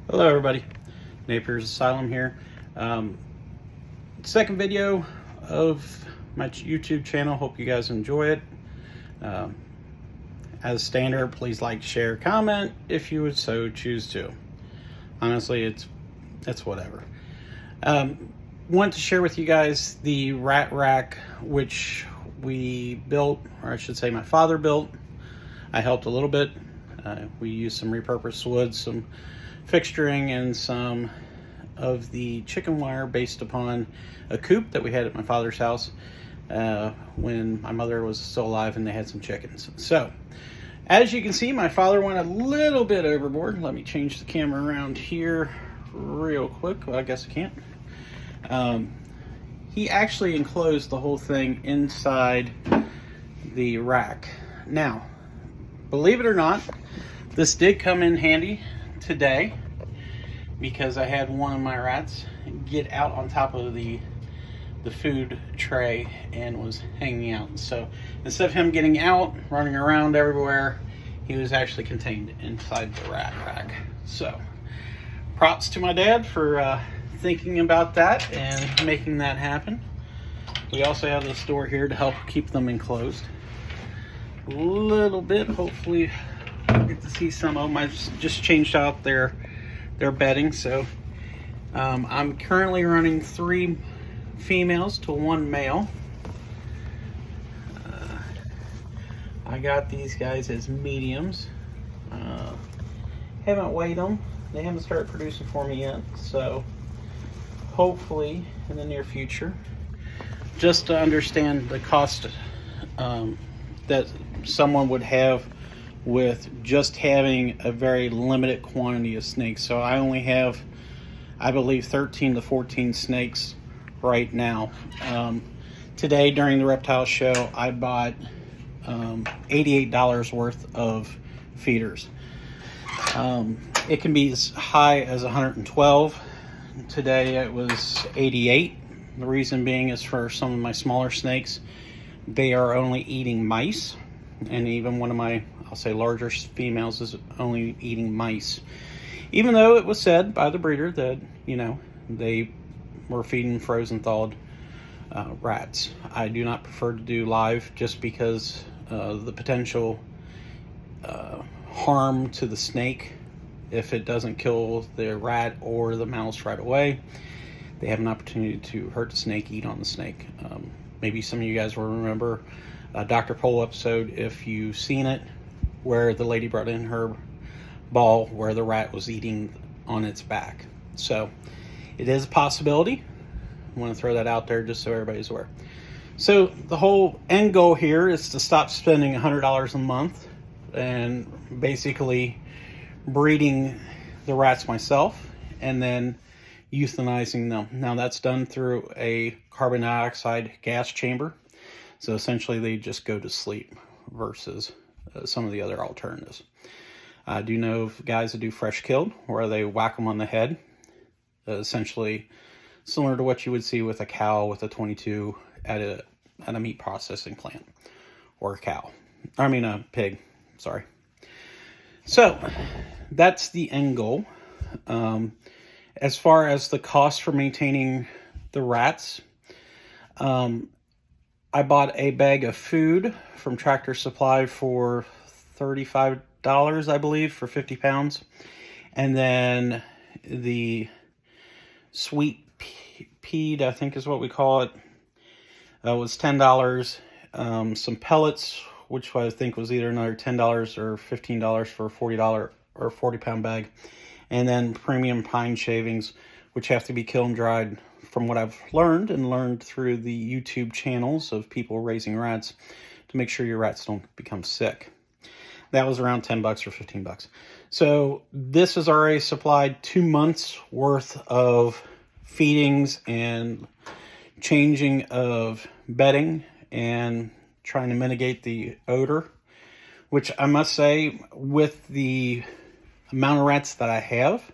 Hello everybody, Napier's Asylum here. Second video of my YouTube channel. Hope you guys enjoy it. Um, as standard, please like, share, comment if you would so choose to. Honestly, it's whatever. Want to share with you guys the rat rack which we built, or I should say my father built. I helped a little bit. We used some repurposed wood, some fixturing, and some of the chicken wire based upon a coop that we had at my father's house when my mother was still alive and they had some chickens. So as you can see, my father went a little bit overboard. Let me change the camera around here real quick. Well, I guess I can't. He actually enclosed the whole thing inside the rack. Now, believe it or not, this did come in handy today because I had one of my rats get out on top of the food tray and was hanging out. So instead of him getting out, running around everywhere, he was actually contained inside the rat rack. So props to my dad for thinking about that and making that happen. We also have this door here to help keep them enclosed a little bit. Hopefully we'll get to see some of them. I've just changed out their bedding. So I'm currently running 3 females to 1 male. I got these guys as mediums. Haven't weighed them. They haven't started producing for me yet, so hopefully in the near future. Just to understand the cost that someone would have with just having a very limited quantity of snakes. So I only have, I believe, 13 to 14 snakes right now. Today during the reptile show, I bought $88 worth of feeders. It can be as high as 112. Today it was 88. The reason being is for some of my smaller snakes, they are only eating mice, and even one of my, I'll say, larger females is only eating mice. Even though it was said by the breeder that, you know, they were feeding frozen thawed rats. I do not prefer to do live just because the potential harm to the snake, if it doesn't kill the rat or the mouse right away, they have an opportunity to hurt the snake, eat on the snake. Maybe some of you guys will remember a Dr. Pole episode, if you've seen it, where the lady brought in her ball where the rat was eating on its back. So it is a possibility. I want to throw that out there just so everybody's aware. So the whole end goal here is to stop spending $100 a month and basically breeding the rats myself and then euthanizing them. Now that's done through a carbon dioxide gas chamber. So essentially they just go to sleep versus some of the other alternatives. I do know of guys that do fresh killed where they whack them on the head. Essentially similar to what you would see with a cow with a 22 at a meat processing plant, or a pig, sorry. So that's the end goal. As far as the cost for maintaining the rats, I bought a bag of food from Tractor Supply for $35, I believe, for 50 pounds. And then the sweet peed, I think is what we call it, was $10. Some pellets, which I think was either another $10 or $15 for a $40 or 40-pound bag. And then premium pine shavings, which have to be kiln dried, from what I've learned through the YouTube channels of people raising rats, to make sure your rats don't become sick. That was around $10 or $15. So this has already supplied 2 months worth of feedings and changing of bedding and trying to mitigate the odor, which I must say, with the amount of rats that I have,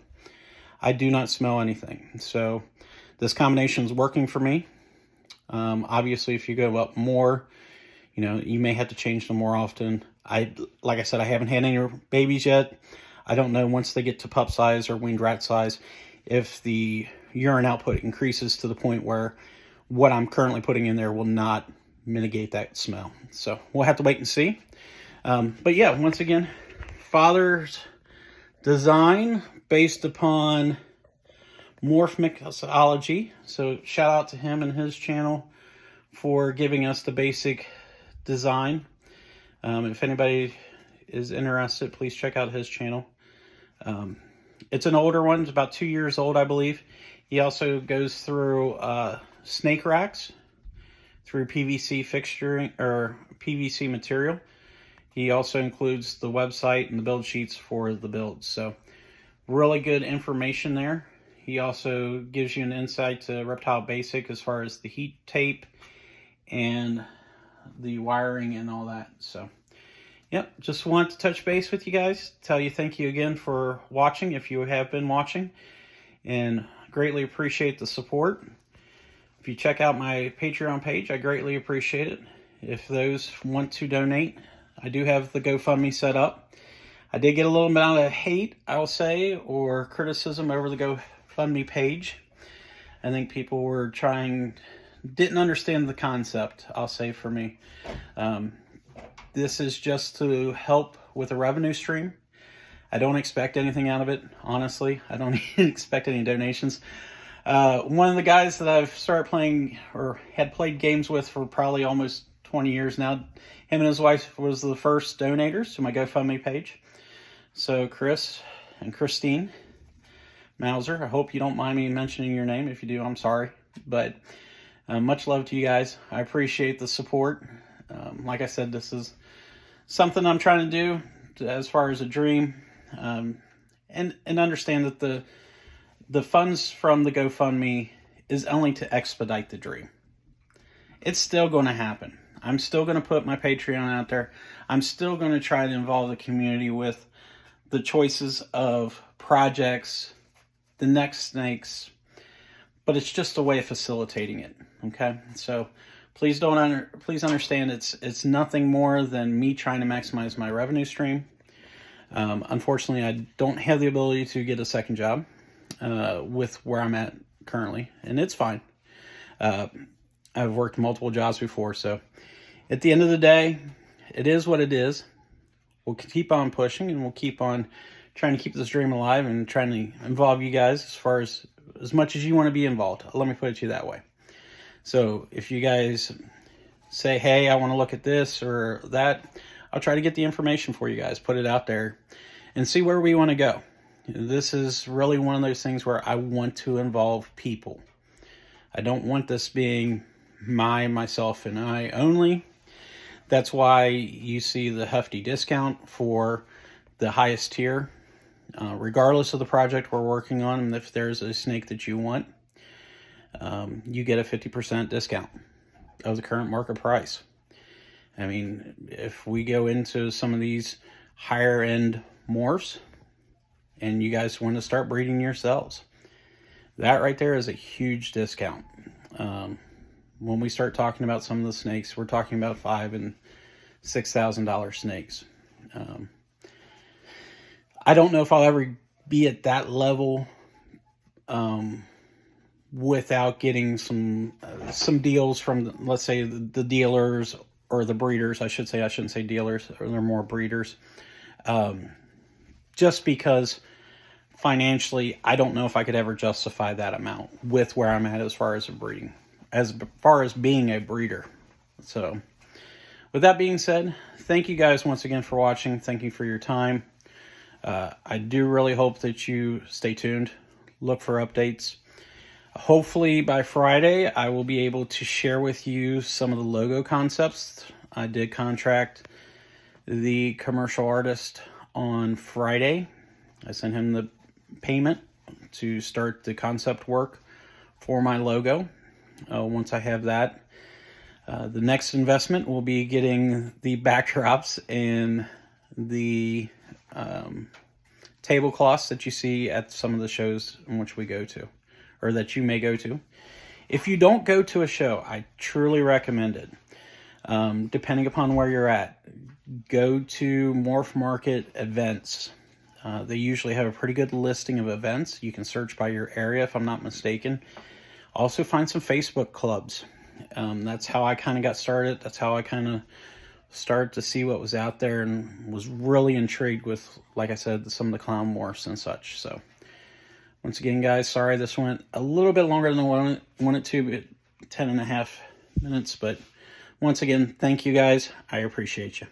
I do not smell anything. So this combination is working for me. Obviously, if you go up more, you know, you may have to change them more often. Like I said, I haven't had any babies yet. I don't know once they get to pup size or weaned rat size if the urine output increases to the point where what I'm currently putting in there will not mitigate that smell. So we'll have to wait and see. But yeah, once again, Father's design based upon Morph Mixology. So shout out to him and his channel for giving us the basic design. If anybody is interested, please check out his channel. It's an older one. It's about 2 years old, I believe. He also goes through snake racks through PVC fixturing or PVC material. He also includes the website and the build sheets for the builds. So really good information there. He also gives you an insight to Reptile Basic as far as the heat tape and the wiring and all that. So yep, just want to touch base with you guys, tell you thank you again for watching if you have been watching, and greatly appreciate the support. If you check out my Patreon page, I greatly appreciate it. If those want to donate, I do have the GoFundMe set up. I did get a little amount of hate, I'll say, or criticism over the GoFundMe page. I think people were didn't understand the concept, I'll say, for me. This is just to help with a revenue stream. I don't expect anything out of it, honestly. I don't even expect any donations. One of the guys that I've started playing or had played games with for probably almost 20 years now, him and his wife was the first donators to my GoFundMe page. So Chris and Christine Mauser, I hope you don't mind me mentioning your name. If you do, I'm sorry. But much love to you guys. I appreciate the support. Like I said, this is something I'm trying to do as far as a dream. And understand that the funds from the GoFundMe is only to expedite the dream. It's still going to happen. I'm still going to put my Patreon out there. I'm still going to try to involve the community with the choices of projects, the next snakes, but it's just a way of facilitating it. Okay, so please please understand it's nothing more than me trying to maximize my revenue stream. Unfortunately, I don't have the ability to get a second job with where I'm at currently, and it's fine. I've worked multiple jobs before, so at the end of the day, it is what it is. We'll keep on pushing, and we'll keep on trying to keep this dream alive and trying to involve you guys as much as you want to be involved. Let me put it to you that way. So if you guys say, hey, I want to look at this or that, I'll try to get the information for you guys, put it out there, and see where we want to go. This is really one of those things where I want to involve people. I don't want this being myself, and I only. That's why you see the hefty discount for the highest tier. Regardless of the project we're working on, and if there's a snake that you want, you get a 50% discount of the current market price. I mean, if we go into some of these higher end morphs and you guys want to start breeding yourselves, that right there is a huge discount. When we start talking about some of the snakes, we're talking about $5,000 and $6,000 snakes. I don't know if I'll ever be at that level without getting some deals from, let's say, the dealers or the breeders. I shouldn't say dealers, or they're more breeders. Just because financially, I don't know if I could ever justify that amount with where I'm at as far as being a breeder. So with that being said, thank you guys once again for watching. Thank you for your time. I do really hope that you stay tuned, look for updates. Hopefully by Friday, I will be able to share with you some of the logo concepts. I did contract the commercial artist on Friday. I sent him the payment to start the concept work for my logo. Once I have that, the next investment will be getting the backdrops and the tablecloths that you see at some of the shows in which we go to, or that you may go to. If you don't go to a show, I truly recommend it. Depending upon where you're at, go to Morph Market events. They usually have a pretty good listing of events. You can search by your area, if I'm not mistaken. Also find some Facebook clubs. That's how I kind of got started. That's how I kind of started to see what was out there, and was really intrigued with, like I said, some of the clown morphs and such. So once again, guys, sorry this went a little bit longer than I wanted to, 10.5 minutes. But once again, thank you guys. I appreciate you.